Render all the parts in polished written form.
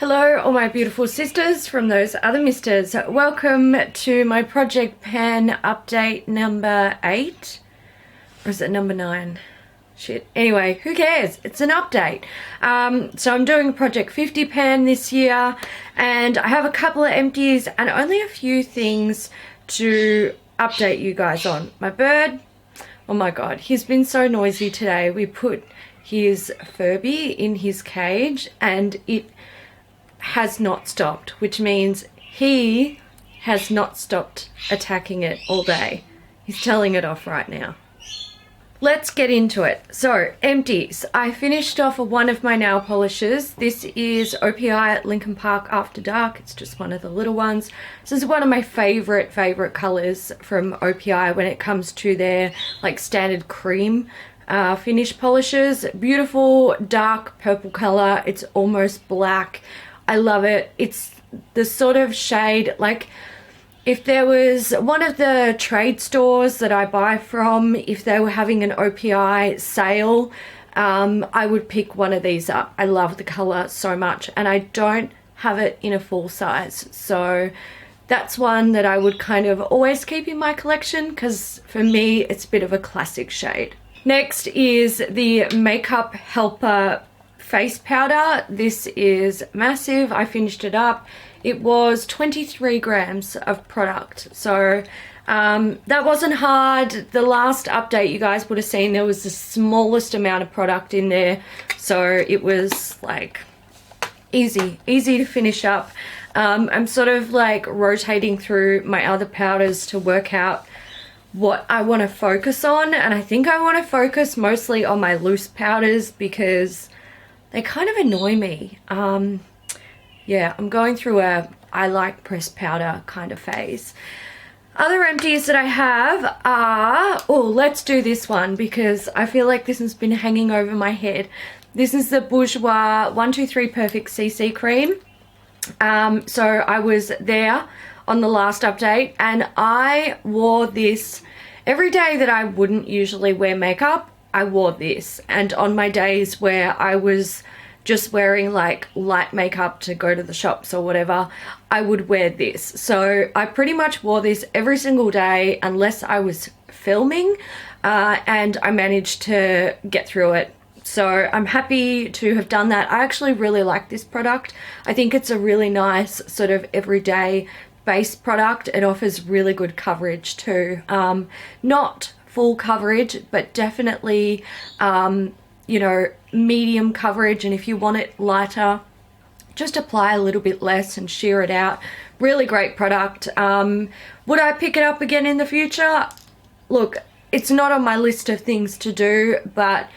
Hello all my beautiful sisters from those other misters. Welcome to my Project Pan update number 8. Or is it number 9? Shit. Anyway, who cares? It's an update. So I'm doing Project 50 Pan this year and I have a couple of empties and only a few things to update you guys on. My bird, oh my god, he's been so noisy today. We put his Furby in his cage and it has not stopped, which means he has not stopped attacking it all day. He's telling it off right now. Let's get into it. So, empties. I finished off one of my nail polishes. This is OPI at Lincoln Park After Dark. It's just one of the little ones. This is one of my favorite colors from OPI when it comes to their like standard cream finish polishes. Beautiful dark purple color. It's almost black. I love it. It's the sort of shade, like if there was one of the trade stores that I buy from, if they were having an OPI sale, I would pick one of these up. I love the color so much and I don't have it in a full size. So that's one that I would kind of always keep in my collection because for me, it's a bit of a classic shade. Next is the Makeup Helper face powder. This is massive. I finished it up. It was 23 grams of product. So that wasn't hard. The last update you guys would have seen there was the smallest amount of product in there. So it was like easy to finish up. I'm sort of like rotating through my other powders to work out what I want to focus on. And I think I want to focus mostly on my loose powders because they kind of annoy me. Yeah, I'm going through a I like pressed powder kind of phase. Other empties that I have are, oh, let's do this one because I feel like this has been hanging over my head. This is the Bourjois 123 Perfect CC cream. So I was there on the last update and I wore this every day that I wouldn't usually wear makeup. I wore this, and on my days where I was just wearing like light makeup to go to the shops or whatever, I would wear this. So I pretty much wore this every single day unless I was filming, and I managed to get through it. So I'm happy to have done that. I actually really like this product. I think it's a really nice sort of everyday base product. It offers really good coverage too. Not full coverage, but definitely you know, medium coverage, and if you want it lighter, just apply a little bit less and sheer it out. Really great product. Would I pick it up again in the future? Look, it's not on my list of things to do, but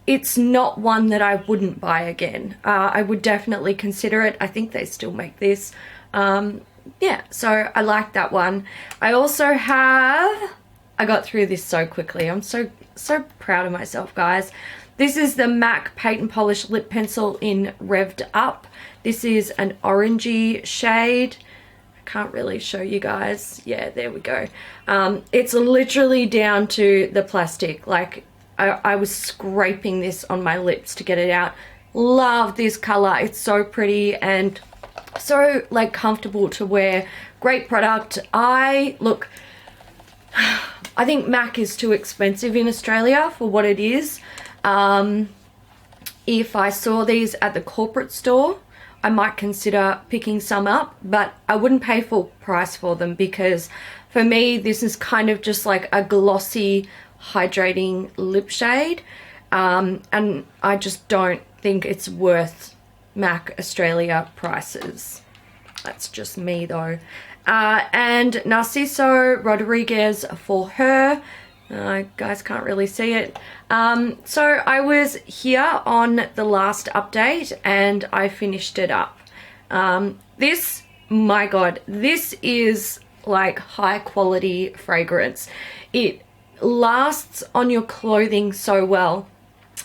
it's not one that I wouldn't buy again. I would definitely consider it. I think they still make this. Yeah, so I like that one. I also have, I got through this so quickly. I'm so proud of myself, guys. This is the MAC Paint and Polish Lip Pencil in Revved Up. This is an orangey shade. I can't really show you guys. Yeah, there we go. It's literally down to the plastic. Like, I was scraping this on my lips to get it out. Love this color. It's so pretty and so like comfortable to wear. Great product. Look, I think MAC is too expensive in Australia for what it is. If I saw these at the corporate store, I might consider picking some up, but I wouldn't pay full price for them because for me, this is kind of just like a glossy, hydrating lip shade. And I just don't think it's worth MAC Australia prices. That's just me though. And Narciso Rodriguez for her. Guys can't really see it. So I was here on the last update and I finished it up. This, my god, this is like high quality fragrance. It lasts on your clothing so well.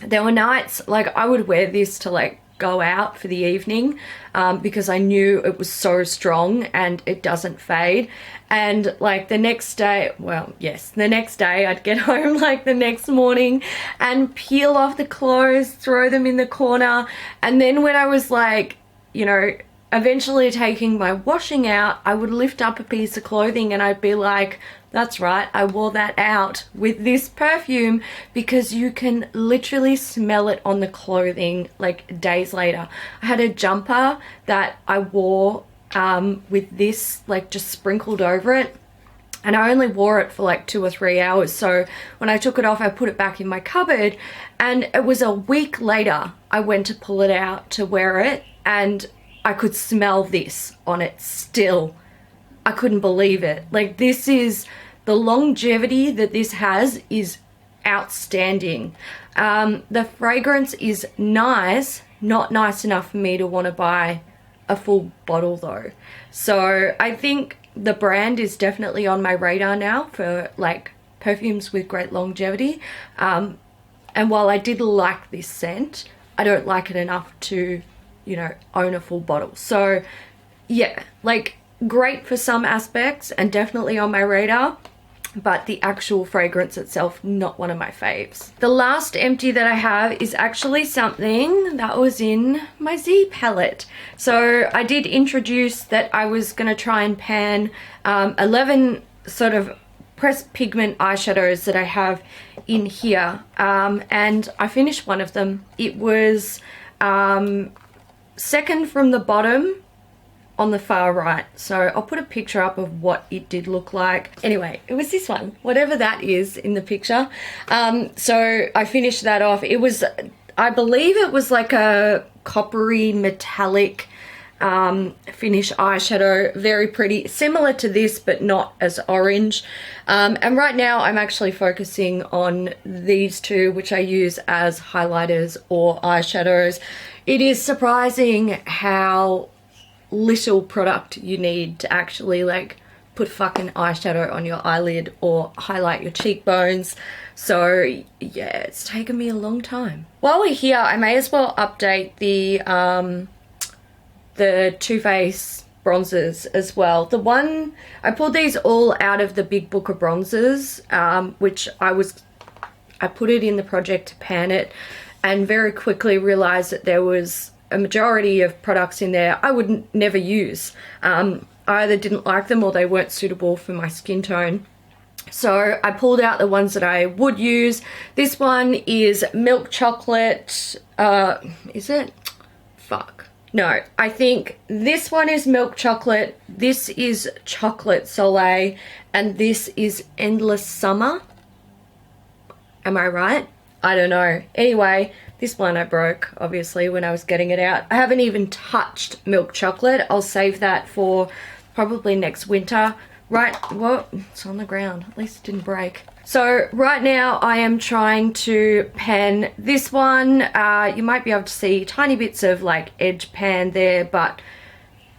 There were nights like I would wear this to like go out for the evening because I knew it was so strong and it doesn't fade. And like the next day, well, yes, the next day I'd get home like the next morning and peel off the clothes, throw them in the corner. And then when I was like you know, eventually taking my washing out, I would lift up a piece of clothing and I'd be like, that's right, I wore that out with this perfume, because you can literally smell it on the clothing like days later. I had a jumper that I wore with this like just sprinkled over it, and I only wore it for like 2 or 3 hours. So when I took it off, I put it back in my cupboard, and it was a week later I went to pull it out to wear it, and I could smell this on it still. I couldn't believe it. Like, this is, the longevity that this has is outstanding. The fragrance is nice, not nice enough for me to want to buy a full bottle though. So I think the brand is definitely on my radar now for like perfumes with great longevity. And while I did like this scent, I don't like it enough to, you know, own a full bottle. So yeah, like, great for some aspects and definitely on my radar, but the actual fragrance itself, not one of my faves. The last empty that I have is actually something that was in my Z palette. So I did introduce that I was going to try and pan 11 sort of pressed pigment eyeshadows that I have in here, and I finished one of them. It was second from the bottom on the far right. So I'll put a picture up of what it did look like. Anyway, it was this one, whatever that is in the picture. So I finished that off. It was, I believe it was like a coppery metallic finish eyeshadow, very pretty, similar to this but not as orange. And right now I'm actually focusing on these two, which I use as highlighters or eyeshadows. It is surprising how little product you need to actually like put fucking eyeshadow on your eyelid or highlight your cheekbones. So yeah, it's taken me a long time. While we're here, I may as well update the Too Faced bronzers as well. The one, I pulled these all out of the big book of bronzers, which I put it in the project to pan it, and very quickly realized that there was a majority of products in there I would never use. I either didn't like them or they weren't suitable for my skin tone. So I pulled out the ones that I would use. This one is milk chocolate. Is it? Fuck. No, I think this one is milk chocolate. This is chocolate soleil. And this is endless summer. Am I right? I don't know. Anyway, this one I broke, obviously, when I was getting it out. I haven't even touched milk chocolate. I'll save that for probably next winter. Right, well, it's on the ground. At least it didn't break. So right now I am trying to pan this one. You might be able to see tiny bits of like edge pan there, but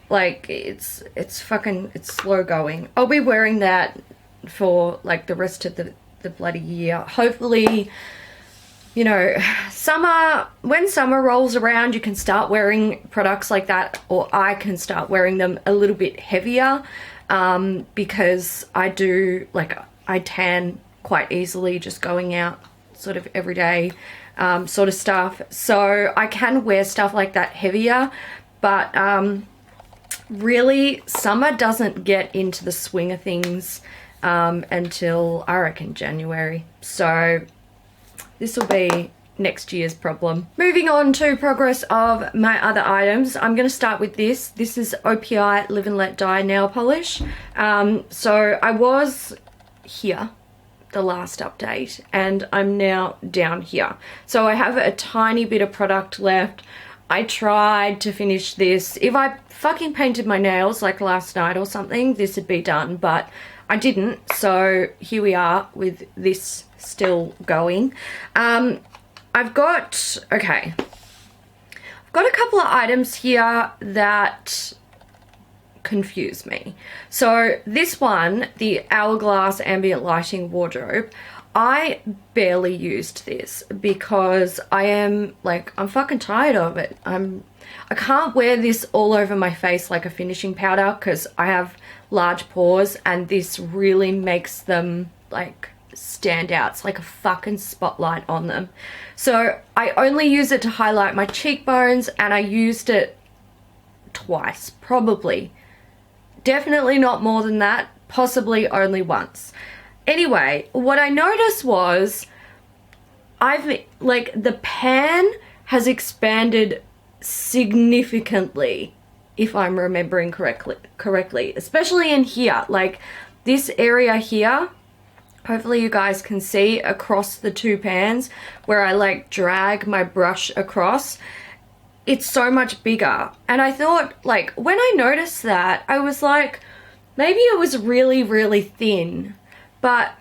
like it's slow going. I'll be wearing that for like the rest of the bloody year. Hopefully, you know, when summer rolls around, you can start wearing products like that, or I can start wearing them a little bit heavier, because I tan quite easily just going out sort of every day sort of stuff. So I can wear stuff like that heavier, but really summer doesn't get into the swing of things until I reckon January. So this will be next year's problem. Moving on to progress of my other items, I'm going to start with this. This is OPI Live and Let Die nail polish. So I was here the last update and I'm now down here. So I have a tiny bit of product left. I tried to finish this. If I fucking painted my nails like last night or something, this would be done, but I didn't. So here we are with this still going. I've got a couple of items here that confuse me. So this one, the Hourglass Ambient Lighting Wardrobe, I barely used this because I'm fucking tired of it. I can't wear this all over my face like a finishing powder because I have large pores and this really makes them like stand out. It's like a fucking spotlight on them. So I only use it to highlight my cheekbones, and I used it twice, probably. Definitely not more than that, possibly only once. Anyway, what I noticed was the pan has expanded significantly, if I'm remembering correctly, especially in here, like this area here. Hopefully you guys can see across the two pans where I like drag my brush across. It's so much bigger. And I thought, like, when I noticed that, I was like, maybe it was really, really thin, but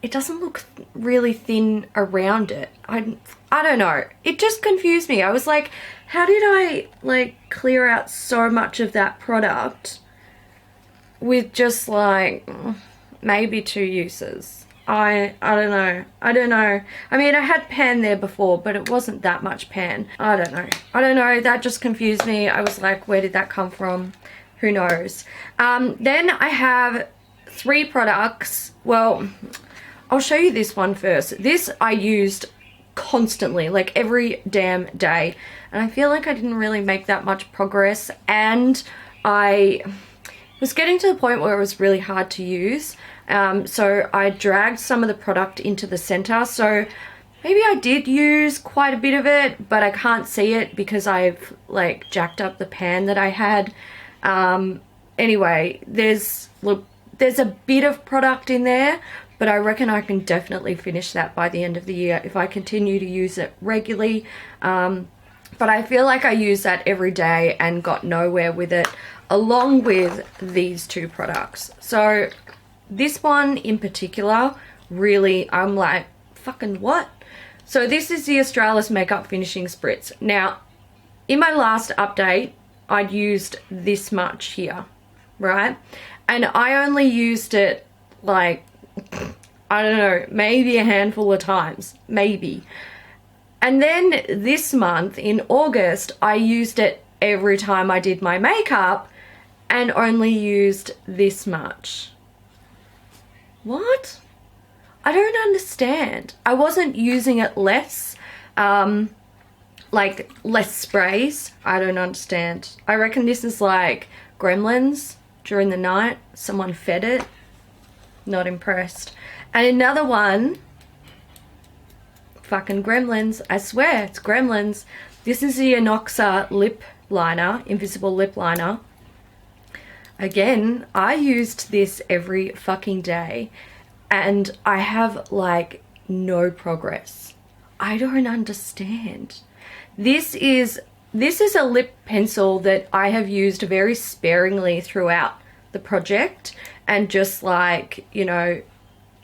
it doesn't look really thin around it. I don't know. It just confused me. I was like, how did I like clear out so much of that product with just like maybe 2 uses? I don't know. I don't know. I mean, I had pan there before, but it wasn't that much pan. I don't know. I don't know. That just confused me. I was like, where did that come from? Who knows? Then I have 3 products. Well, I'll show you this one first. This I used constantly, like every damn day. And I feel like I didn't really make that much progress. And I was getting to the point where it was really hard to use. So I dragged some of the product into the center. So maybe I did use quite a bit of it, but I can't see it because I've like jacked up the pan that I had. Anyway, there's a bit of product in there, but I reckon I can definitely finish that by the end of the year if I continue to use it regularly. But I feel like I use that every day and got nowhere with it, along with these 2 products. So this one in particular, really, I'm like, fucking what? So this is the Australis Makeup Finishing Spritz. Now, in my last update, I'd used this much here, right? And I only used it like, I don't know, maybe a handful of times, maybe. And then this month in August, I used it every time I did my makeup and only used this much. What? I don't understand. I wasn't using it less, like less sprays. I don't understand. I reckon this is like Gremlins during the night. Someone fed it. Not impressed. And another one, fucking Gremlins. I swear, it's Gremlins. This is the Inoxa lip liner, invisible lip liner. Again, I used this every fucking day and I have like no progress. I don't understand. This is a lip pencil that I have used very sparingly throughout the project, and just like, you know,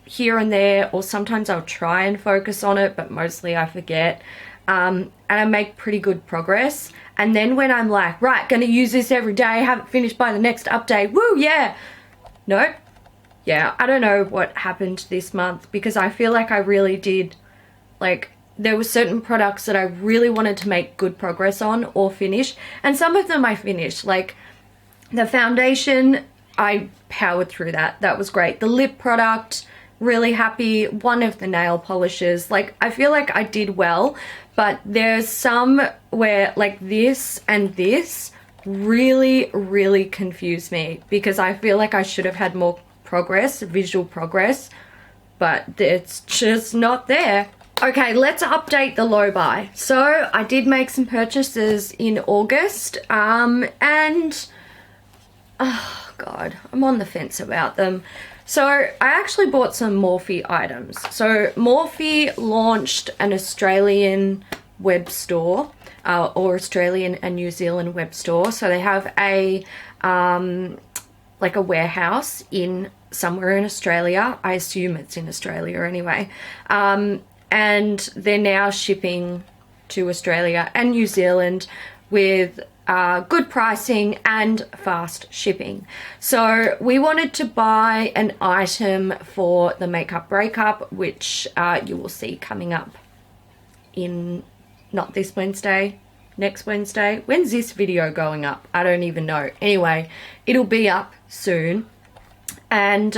here and there, or sometimes I'll try and focus on it, but mostly I forget. And I make pretty good progress. And then when I'm like, right, gonna use this every day, have it finished by the next update, woo, yeah. Nope. Yeah, I don't know what happened this month, because I feel like I really did, like, there were certain products that I really wanted to make good progress on or finish. And some of them I finished, like the foundation, I powered through that. That was great. The lip product, really happy. One of the nail polishes, like I feel like I did well, but there's some where like this and this really, really confused me, because I feel like I should have had more progress, visual progress, but it's just not there. Okay, let's update the low buy. So I did make some purchases in August, and oh god, I'm on the fence about them. So I actually bought some Morphe items. So Morphe launched an Australian web store, or Australian and New Zealand web store. So they have a like a warehouse in somewhere in Australia. I assume it's in Australia anyway. And they're now shipping to Australia and New Zealand with good pricing and fast shipping. So we wanted to buy an item for the makeup breakup, which you will see coming up in not this Wednesday, next Wednesday. When's this video going up? I don't even know. Anyway, it'll be up soon. And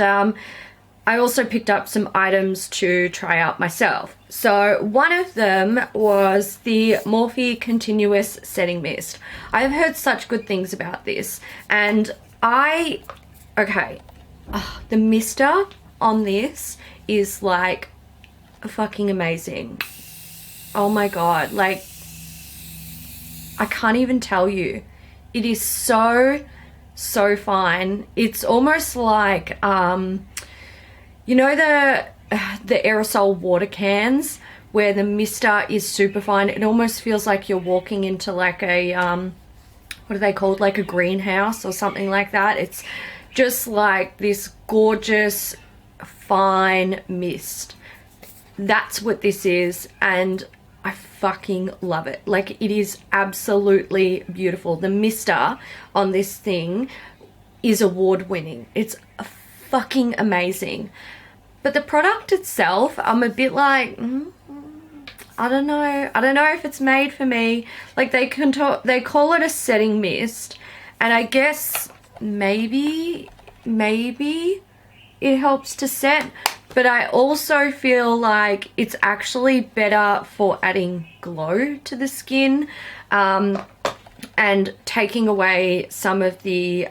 I also picked up some items to try out myself. So one of them was the Morphe Continuous Setting Mist. I've heard such good things about this, and the mister on this is like fucking amazing. Oh my god, like I can't even tell you. It is so fine. It's almost like you know the aerosol water cans where the mister is super fine. It almost feels like you're walking into like a what are they called, like a greenhouse or something like that. It's just like this gorgeous fine mist. That's what this is, and I fucking love it. Like, it is absolutely beautiful. The mister on this thing is award winning. It's fucking amazing. But the product itself, I'm a bit like, I don't know if it's made for me. Like, they call it a setting mist, and I guess maybe it helps to set, but I also feel like it's actually better for adding glow to the skin, and taking away some of the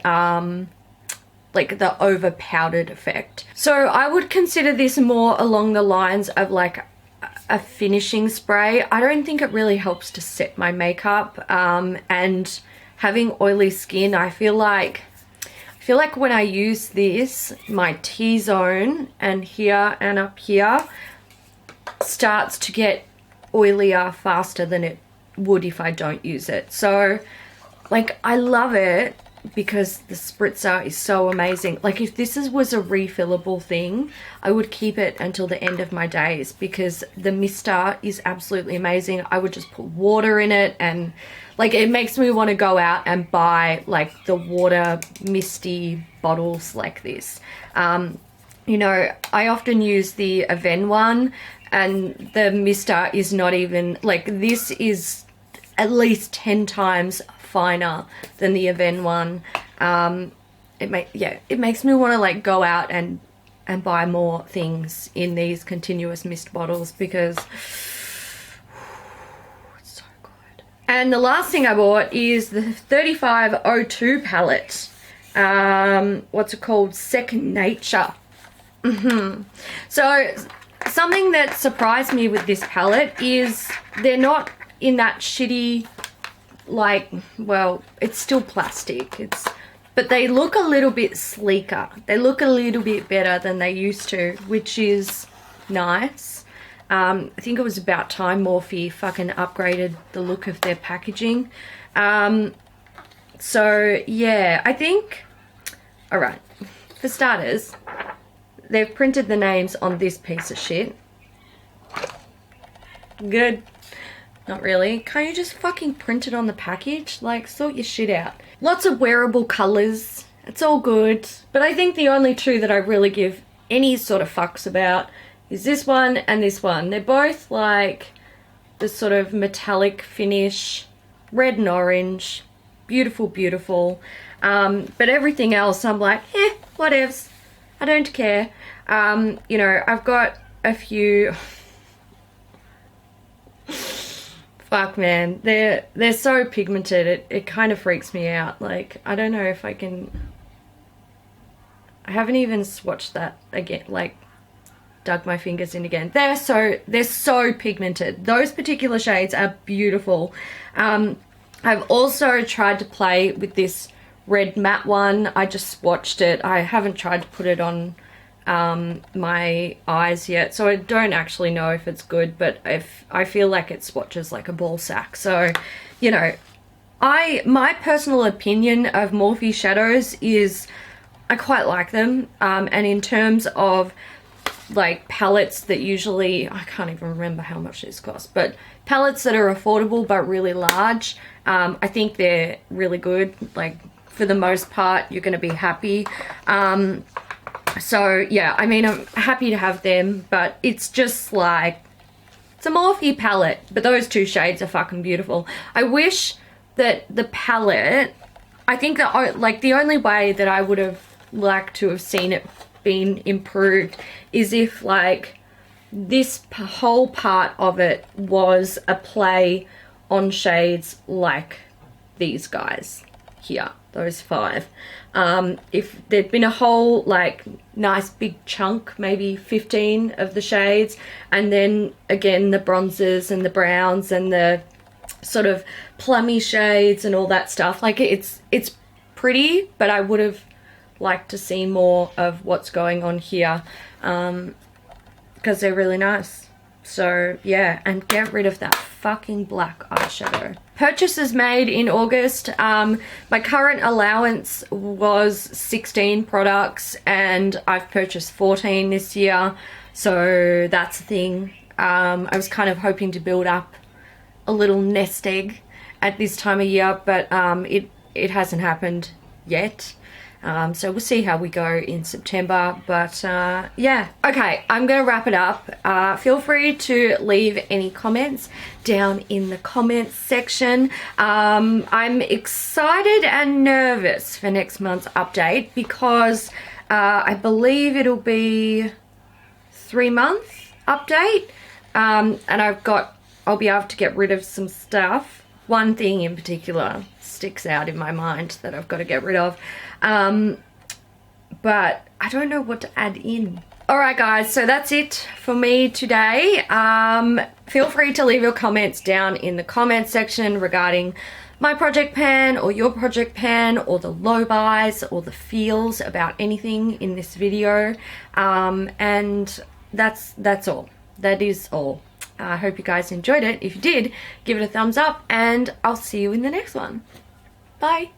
like the over powdered effect. So I would consider this more along the lines of like a finishing spray. I don't think it really helps to set my makeup, and having oily skin, I feel like when I use this, my T-zone and here and up here starts to get oilier faster than it would if I don't use it. So like, I love it because the spritzer is so amazing. Like, if this was a refillable thing, I would keep it until the end of my days because the mister is absolutely amazing. I would just put water in it, and like, it makes me want to go out and buy like the water misty bottles like this. You know, I often use the Aven one, and the mister is not even, like, this is at least 10 times finer than the Aven one. It makes me want to like go out and buy more things in these continuous mist bottles because it's so good. And the last thing I bought is the 3502 palette. What's it called? Second Nature. So something that surprised me with this palette is they're not in that shitty, like, well, it's still plastic, but they look a little bit sleeker. They look a little bit better than they used to, which is nice. I think it was about time Morphe fucking upgraded the look of their packaging. So yeah, I think, all right, for starters, they've printed the names on this piece of shit. Good. Not really. Can't you just fucking print it on the package? Like, sort your shit out. Lots of wearable colours. It's all good. But I think the only two that I really give any sort of fucks about is this one and this one. They're both like the sort of metallic finish, red and orange. Beautiful, beautiful. But everything else, I'm like, whatevs. I don't care. You know, I've got a few... Fuck, man, they're so pigmented, it kind of freaks me out. Like, I don't know if I can... I haven't even swatched that again, like, dug my fingers in again. They're so pigmented. Those particular shades are beautiful. I've also tried to play with this red matte one. I just swatched it. I haven't tried to put it on my eyes yet, so I don't actually know if it's good, but I feel like it swatches like a ball sack. So, you know, my personal opinion of Morphe shadows is I quite like them, and in terms of like palettes that usually, I can't even remember how much this costs, but palettes that are affordable but really large, I think they're really good. Like, for the most part, you're going to be happy. So yeah, I mean, I'm happy to have them, but it's just like, it's a Morphe palette, but those two shades are fucking beautiful. I wish that the palette, I think that like the only way that I would have liked to have seen it been improved is if like this whole part of it was a play on shades like these guys here, those 5. If there'd been a whole like nice big chunk, maybe 15 of the shades, and then again the bronzes and the browns and the sort of plummy shades and all that stuff, like it's pretty, but I would have liked to see more of what's going on here, because they're really nice. So yeah, and get rid of that fucking black eyeshadow. Purchases made in August. My current allowance was 16 products and I've purchased 14 this year, so that's the thing. I was kind of hoping to build up a little nest egg at this time of year, but it hasn't happened yet. So we'll see how we go in September, but yeah. Okay, I'm gonna wrap it up. Feel free to leave any comments down in the comments section. I'm excited and nervous for next month's update because I believe it'll be 3-month update, and I'll be able to get rid of some stuff. One thing in particular sticks out in my mind that I've got to get rid of, but I don't know what to add in. Alright guys, so that's it for me today. Feel free to leave your comments down in the comments section regarding my project pan or your project pan or the low buys or the feels about anything in this video, and that's all. That is all. I hope you guys enjoyed it. If you did, give it a thumbs up and I'll see you in the next one. Bye.